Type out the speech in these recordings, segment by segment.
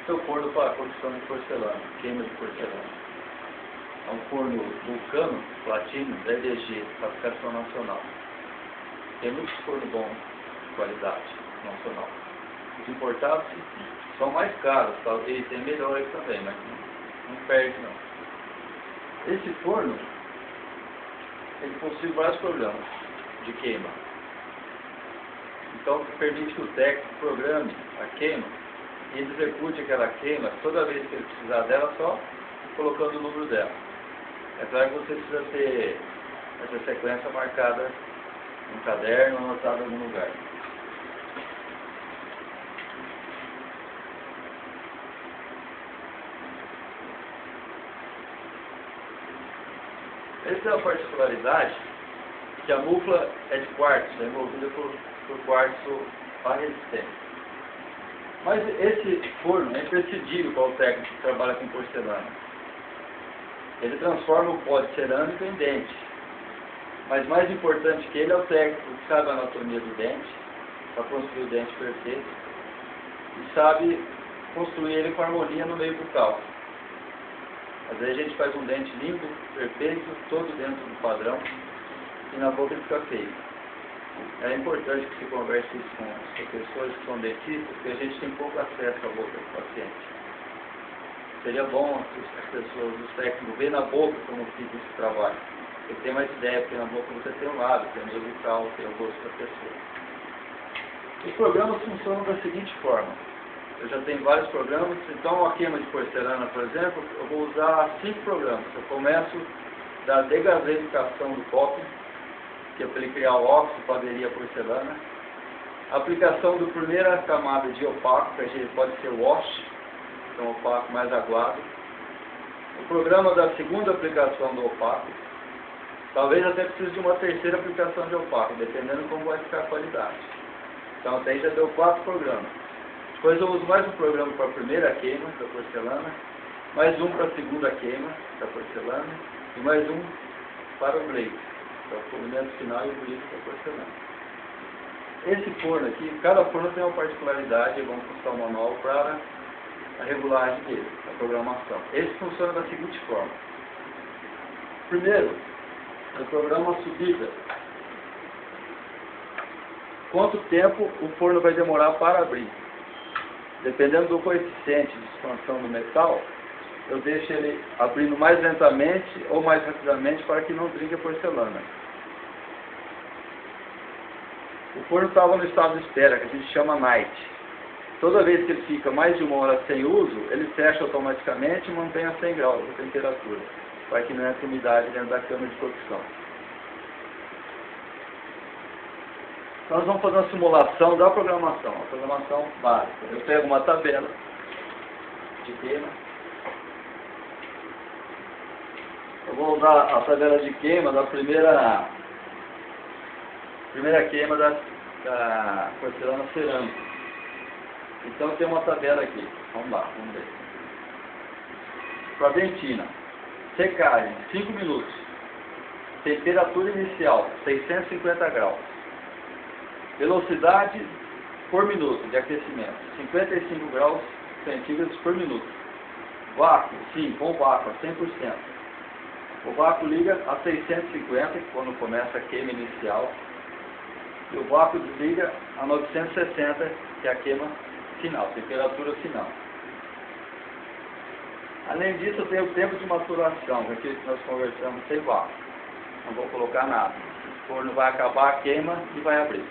Seu forno para cocção de porcelana, queima de porcelana. É um forno vulcano, platino, EDG, fabricação nacional. Tem muitos fornos bons de qualidade nacional. Os importados são mais caros, talvez tem melhores também, mas não perde não. Esse forno, ele possui vários problemas de queima. Então, permite que o técnico programe a queima e ele execute aquela queima toda vez que ele precisar dela, só colocando o número dela. É claro que você precisa ter essa sequência marcada no caderno ou anotada em algum lugar. Essa é a particularidade, que a mufla é de quartzo, é envolvida por quartzo resistente. Mas esse forno é imprescindível para o técnico que trabalha com porcelana. Ele transforma o pó de cerâmica em dente. Mas mais importante que ele é o técnico que sabe a anatomia do dente, para construir o dente perfeito, e sabe construir ele com harmonia no meio bucal. Às vezes a gente faz um dente limpo, perfeito, todo dentro do padrão, e na boca ele fica feio. É importante que se converse isso com as professores que são dentistas, porque a gente tem pouco acesso à boca do paciente. Seria bom as pessoas, os técnicos, verem na boca como fica esse trabalho. Você tem mais ideia, porque na boca você tem um lábio, tem o meio bucal, tem o rosto da pessoa. Os programas funcionam da seguinte forma. Eu já tenho vários programas, então uma queima de porcelana, por exemplo, eu vou usar 5 programas. Eu começo da degaseificação do copo, que é para ele criar o óxido para aderir à porcelana. A aplicação da primeira camada de opaco, que pode ser o wash, que é um opaco mais aguado. O programa da segunda aplicação do opaco. Talvez até precise de uma terceira aplicação de opaco, dependendo de como vai ficar a qualidade. Então até aí já deu 4 programas. Depois eu uso mais um programa para a primeira queima da porcelana, mais um para a segunda queima da porcelana e mais um para o blaze, que é o polimento final e o brilho da porcelana. Esse forno aqui, cada forno tem uma particularidade, vamos constar o manual para a regulagem dele, a programação. Esse funciona da seguinte forma. Primeiro, eu programo a subida. Quanto tempo o forno vai demorar para abrir? Dependendo do coeficiente de expansão do metal, eu deixo ele abrindo mais lentamente ou mais rapidamente para que não trinque a porcelana. O forno estava no estado de espera, que a gente chama night. Toda vez que ele fica mais de 1 hora sem uso, ele fecha automaticamente e mantém a 100 graus de temperatura, para que não entre umidade dentro da câmara de cocção. Nós vamos fazer uma simulação da programação, a programação básica. Eu pego uma tabela de queima. Eu vou usar a tabela de queima da primeira queima da porcelana cerâmica. Então tem uma tabela aqui. Vamos lá, vamos ver. Para a dentina. Secagem, 5 minutos. Temperatura inicial, 650 graus. Velocidade por minuto de aquecimento, 55 graus centígrados por minuto. Vácuo, sim, com vácuo, a 100%. O vácuo liga a 650, quando começa a queima inicial. E o vácuo desliga a 960, que é a queima final, temperatura final. Além disso, eu tenho o tempo de maturação, que aqui nós conversamos sem vácuo. Não vou colocar nada. O forno vai acabar a queima e vai abrir.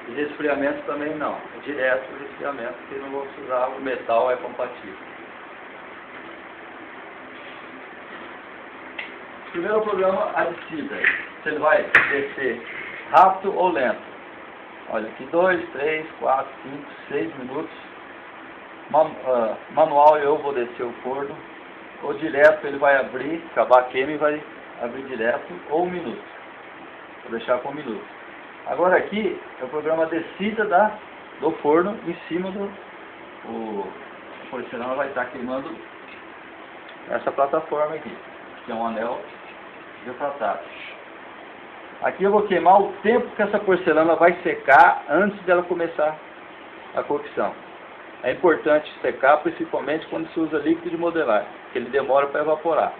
E resfriamento também não, é direto o resfriamento, porque não vou precisar, o metal é compatível. Primeiro o programa adiciva, você vai descer rápido ou lento. Olha aqui, 2, 3, 4, 5, 6 minutos. Manual eu vou descer o forno, ou direto ele vai abrir, acabar a queima e vai abrir direto, ou 1 minuto. Vou deixar com 1 minuto. Agora aqui é o programa descida do forno em cima do... A porcelana vai estar queimando essa plataforma aqui, que é um anel refratário. Aqui eu vou queimar o tempo que essa porcelana vai secar antes dela começar a cocção. É importante secar, principalmente quando se usa líquido de modelagem, porque ele demora para evaporar.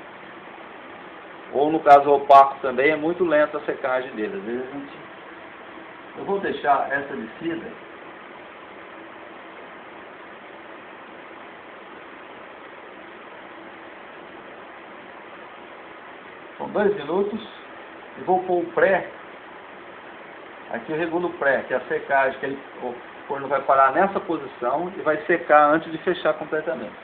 Ou no caso opaco também, é muito lenta a secagem dele. Às vezes eu vou deixar essa descida com 2 minutos e vou pôr o pré. Aqui eu regulo o pré, que é a secagem, que o forno vai parar nessa posição e vai secar antes de fechar completamente.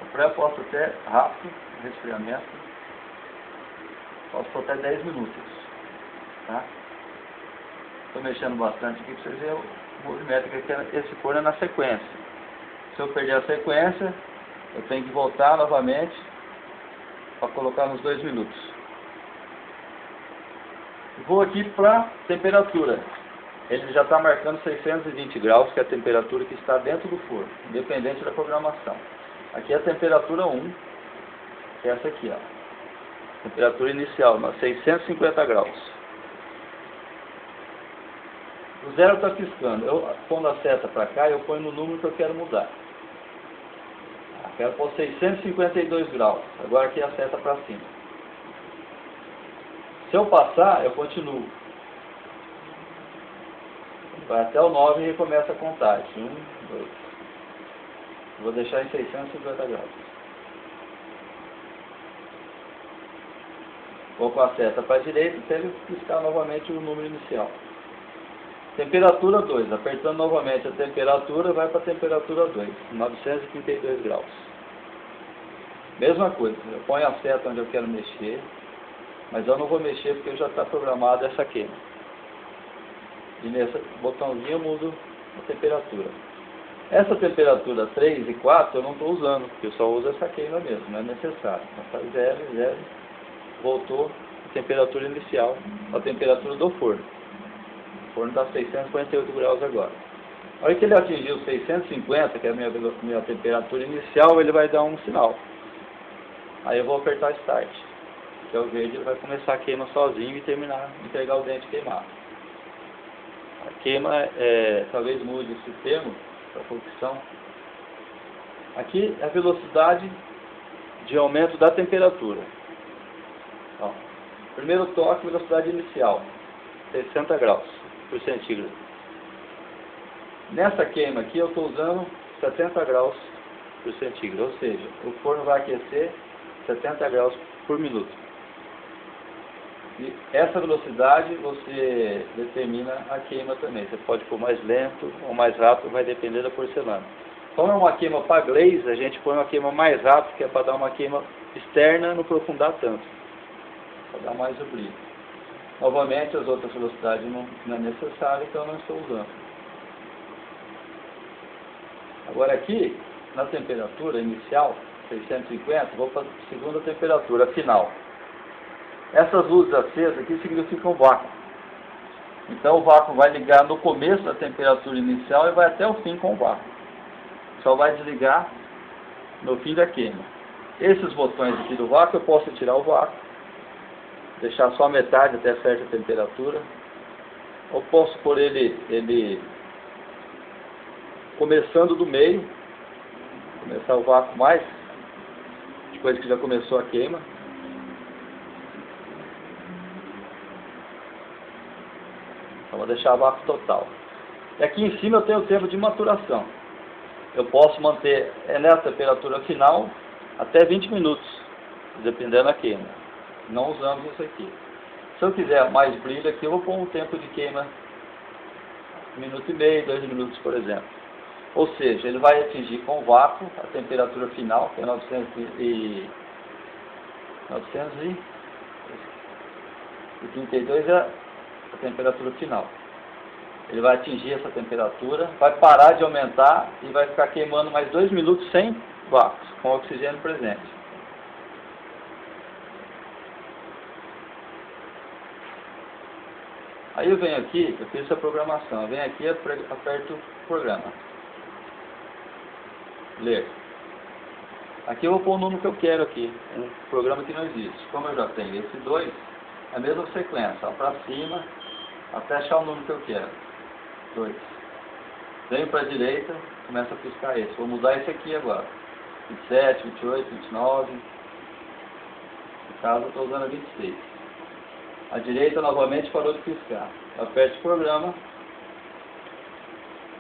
O pré eu posso até rápido, resfriamento, posso pôr até 10 minutos. Tá? Estou mexendo bastante aqui para vocês verem o movimento, que esse forno é na sequência. Se eu perder a sequência, eu tenho que voltar novamente para colocar nos 2 minutos. Vou aqui para temperatura. Ele já está marcando 620 graus, que é a temperatura que está dentro do forno, independente da programação. Aqui é a temperatura 1, que é essa aqui, ó. Temperatura inicial, 650 graus. O zero está piscando. Eu pondo a seta para cá, eu ponho no número que eu quero mudar. Quero pôr 652 graus. Agora aqui a seta para cima. Se eu passar, eu continuo. Vai até o 9 e recomeça a contagem. 1, 2. Vou deixar em 650 graus. Vou com a seta para a direita até ele piscar novamente o número inicial. Temperatura 2. Apertando novamente a temperatura, vai para a temperatura 2. 932 graus. Mesma coisa. Eu ponho a seta onde eu quero mexer. Mas eu não vou mexer porque já está programada essa queima. E nesse botãozinho eu mudo a temperatura. Essa temperatura 3 e 4 eu não estou usando, porque eu só uso essa queima mesmo, não é necessário. Então faz 0, 0, voltou a temperatura inicial, a temperatura do forno. O forno está a 648 graus agora. A hora que ele atingir os 650, que é a minha temperatura inicial, ele vai dar um sinal. Aí eu vou apertar Start. Que é o verde, ele vai começar a queima sozinho e terminar, entregar o dente queimado. A queima, talvez mude esse termo, para cocção. Aqui é a velocidade de aumento da temperatura. Ó, primeiro toque, velocidade inicial, 60 graus por centígrado. Nessa queima aqui eu estou usando 70 graus por centígrado, ou seja, o forno vai aquecer 70 graus por minuto. E essa velocidade você determina a queima também. Você pode pôr mais lento ou mais rápido, vai depender da porcelana. Como é uma queima para glaze, a gente põe uma queima mais rápida, que é para dar uma queima externa, não aprofundar tanto. Para dar mais o brilho. Novamente, as outras velocidades não é necessário, então eu não estou usando. Agora aqui, na temperatura inicial, 650, vou para a segunda temperatura final. Essas luzes acesas aqui significam vácuo. Então o vácuo vai ligar no começo da temperatura inicial e vai até o fim com o vácuo. Só vai desligar no fim da queima. Esses botões aqui do vácuo, eu posso tirar o vácuo, deixar só metade até certa temperatura, ou posso pôr ele começando do meio, começar o vácuo mais, depois que já começou a queima. Vou deixar vácuo total. E aqui em cima eu tenho o tempo de maturação. Eu posso manter nessa temperatura final até 20 minutos, dependendo da queima. Não usamos isso aqui. Se eu quiser mais brilho aqui, eu vou pôr um tempo de queima 1,5 minutos, 2 minutos, por exemplo. Ou seja, ele vai atingir com vácuo a temperatura final, que é 932 é a temperatura final. Ele vai atingir essa temperatura, vai parar de aumentar e vai ficar queimando mais 2 minutos sem vácuo, com oxigênio presente. Aí eu venho aqui, eu fiz essa programação, eu venho aqui e aperto o programa. Ler. Aqui eu vou pôr o número que eu quero aqui, um programa que não existe. Como eu já tenho esse 2, é a mesma sequência, para cima, até achar o número que eu quero. 2. Venho para a direita, começa a piscar esse. Vou mudar esse aqui agora. 27, 28, 29. No caso eu estou usando a 26. A direita novamente parou de piscar. Eu aperto o programa.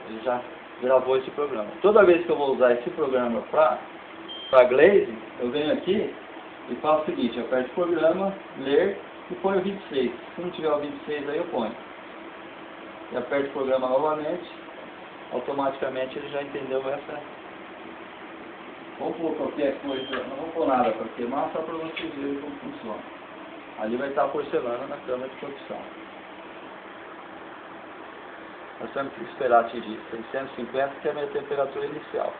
Ele já gravou esse programa. Toda vez que eu vou usar esse programa para Glaze, eu venho aqui e faço o seguinte, eu aperto o programa, ler e ponho o 26. Se não tiver o 26 aí eu ponho. E aperto o programa novamente, automaticamente ele já entendeu essa. Vamos pôr qualquer coisa, não vou pôr nada para queimar, só para vocês verem como funciona. Ali vai estar a porcelana na câmara de produção. Nós temos que esperar atingir 650, que é a minha temperatura inicial.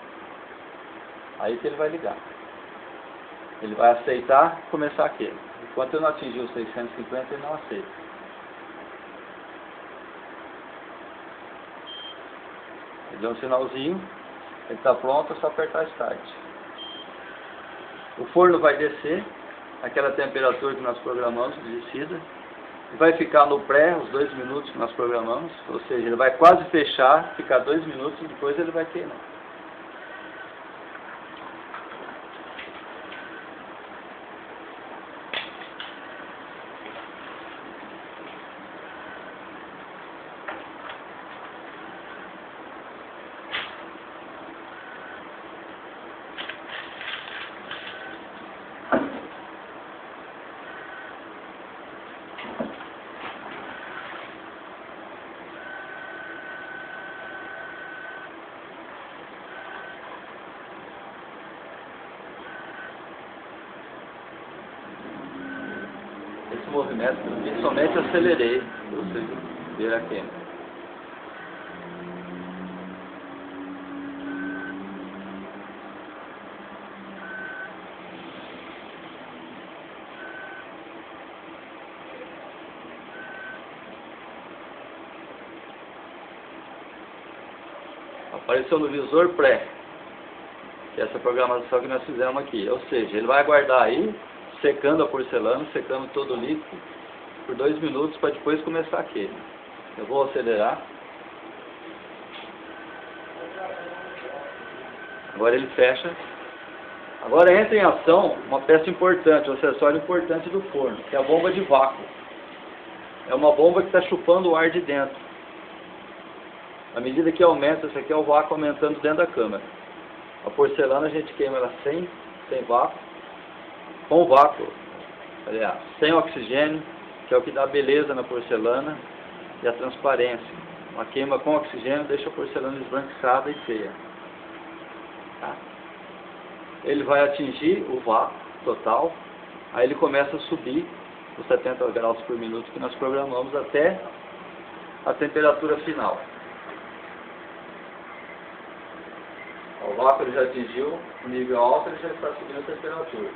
Aí que ele vai ligar. Ele vai aceitar e começar a queima. Enquanto eu não atingir os 650, ele não aceita. Ele deu um sinalzinho, ele está pronto, é só apertar Start. O forno vai descer, aquela temperatura que nós programamos de descida, e vai ficar no pré, os 2 minutos que nós programamos, ou seja, ele vai quase fechar, ficar 2 minutos e depois ele vai queimar. Esse movimento eu somente acelerei para vocês verem a queima. Apareceu no visor pré, que é essa programação que nós fizemos aqui. Ou seja, ele vai aguardar aí, secando a porcelana, secando todo o líquido, por 2 minutos para depois começar a queima. Eu vou acelerar. Agora ele fecha. Agora entra em ação uma peça importante, um acessório importante do forno, que é a bomba de vácuo. É uma bomba que está chupando o ar de dentro. À medida que aumenta, isso aqui é o vácuo aumentando dentro da câmara. A porcelana a gente queima ela sem vácuo, com vácuo, aliás, sem oxigênio, que é o que dá beleza na porcelana e a transparência. Uma queima com oxigênio deixa a porcelana esbranquiçada e feia. Tá? Ele vai atingir o vácuo total, aí ele começa a subir os 70 graus por minuto que nós programamos até a temperatura final. O vácuo ele já atingiu o nível alto, ele já está subindo a temperatura.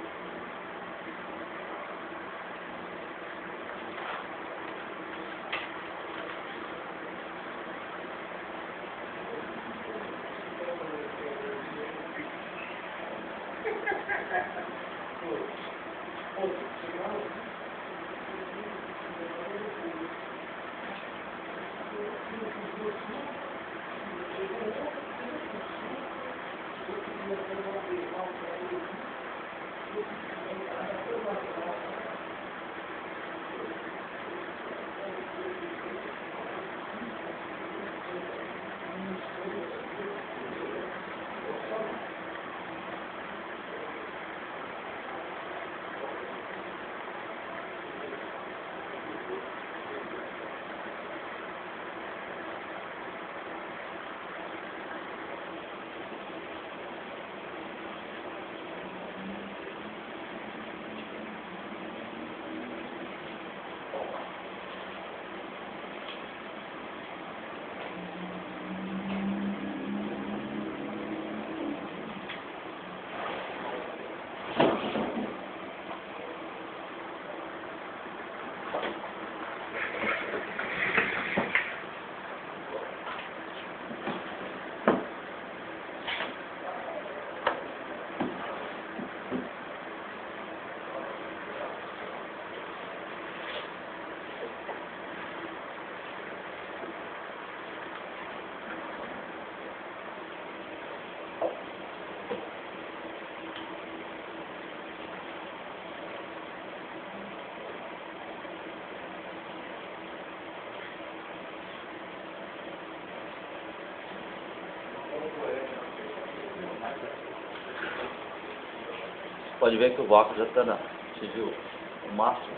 Pode ver que o vácuo já está atingiu o máximo.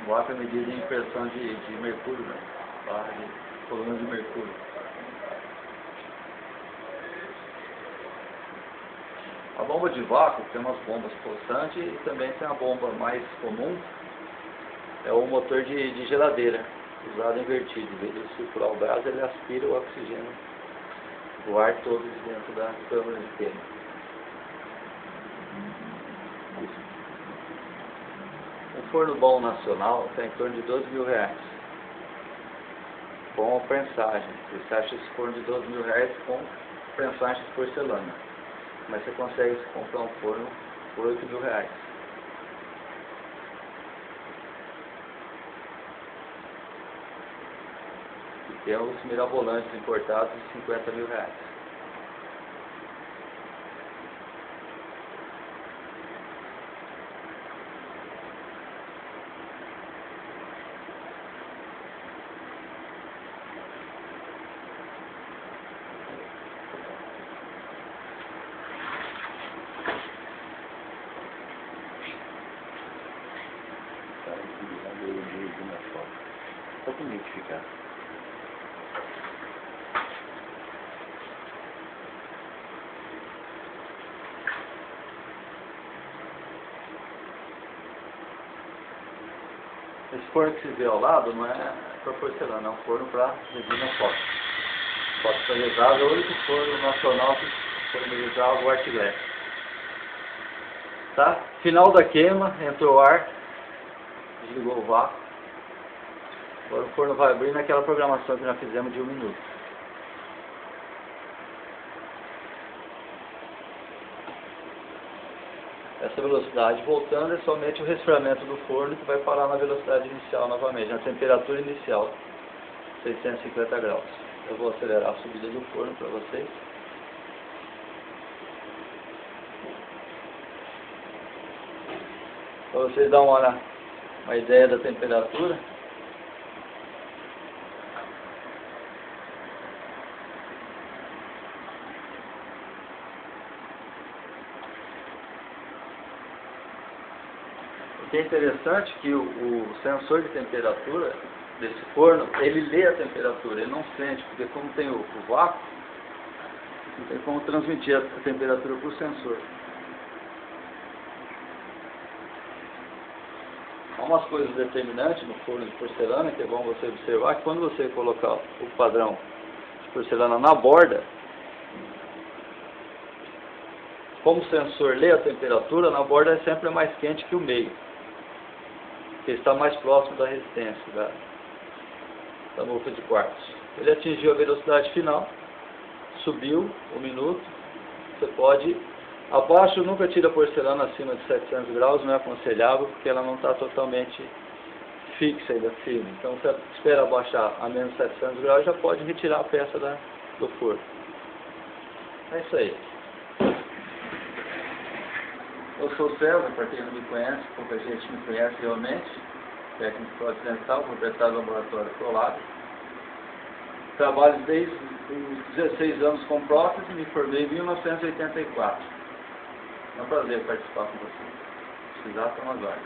O vácuo é medida em pressão de mercúrio, né? Barra de coluna de mercúrio. A bomba de vácuo tem umas bombas pulsantes e também tem a bomba mais comum, é o motor de geladeira, usado invertido. Em vez de circular o gás, ele aspira o oxigênio, o ar todo de dentro da câmara de queima. Um forno bom nacional está em torno de R$12.000. Com a prensagem. Você acha esse forno de R$12.000 com prensagem de porcelana. Mas você consegue comprar um forno por R$8.000. E tem os mirabolantes importados de R$50.000. Só para identificar. Esse forno que se vê ao lado não é para porcelana, é um forno para resina fotossolidável, é o único forno nacional que disponibilizava o Artiglass. Tá? Final da queima, entrou ar, desligou o vácuo. Agora o forno vai abrir naquela programação que nós fizemos de 1 minuto. Essa velocidade voltando é somente o resfriamento do forno que vai parar na velocidade inicial novamente, na temperatura inicial, 650 graus. Eu vou acelerar a subida do forno para vocês. Para vocês darem uma ideia da temperatura. O que é interessante é que o sensor de temperatura desse forno, ele lê a temperatura, ele não sente, porque como tem o vácuo, não tem como transmitir a temperatura para o sensor. Há umas coisas determinantes no forno de porcelana que é bom você observar, que quando você colocar o padrão de porcelana na borda, como o sensor lê a temperatura, na borda é sempre mais quente que o meio, porque está mais próximo da resistência da mufla de quartzo. Ele atingiu a velocidade final, subiu 1 minuto, você pode... Abaixo nunca tira a porcelana acima de 700 graus, não é aconselhável, porque ela não está totalmente fixa ainda, firme. Então você espera abaixar a menos 700 graus e já pode retirar a peça do forno. É isso aí. Eu sou o César, para quem não me conhece, pouca gente me conhece realmente, técnico ocidental, proprietário do laboratório Prolab. Trabalho desde os 16 anos com prótese, me formei em 1984. É um prazer participar com você. Se precisar, estamos agora.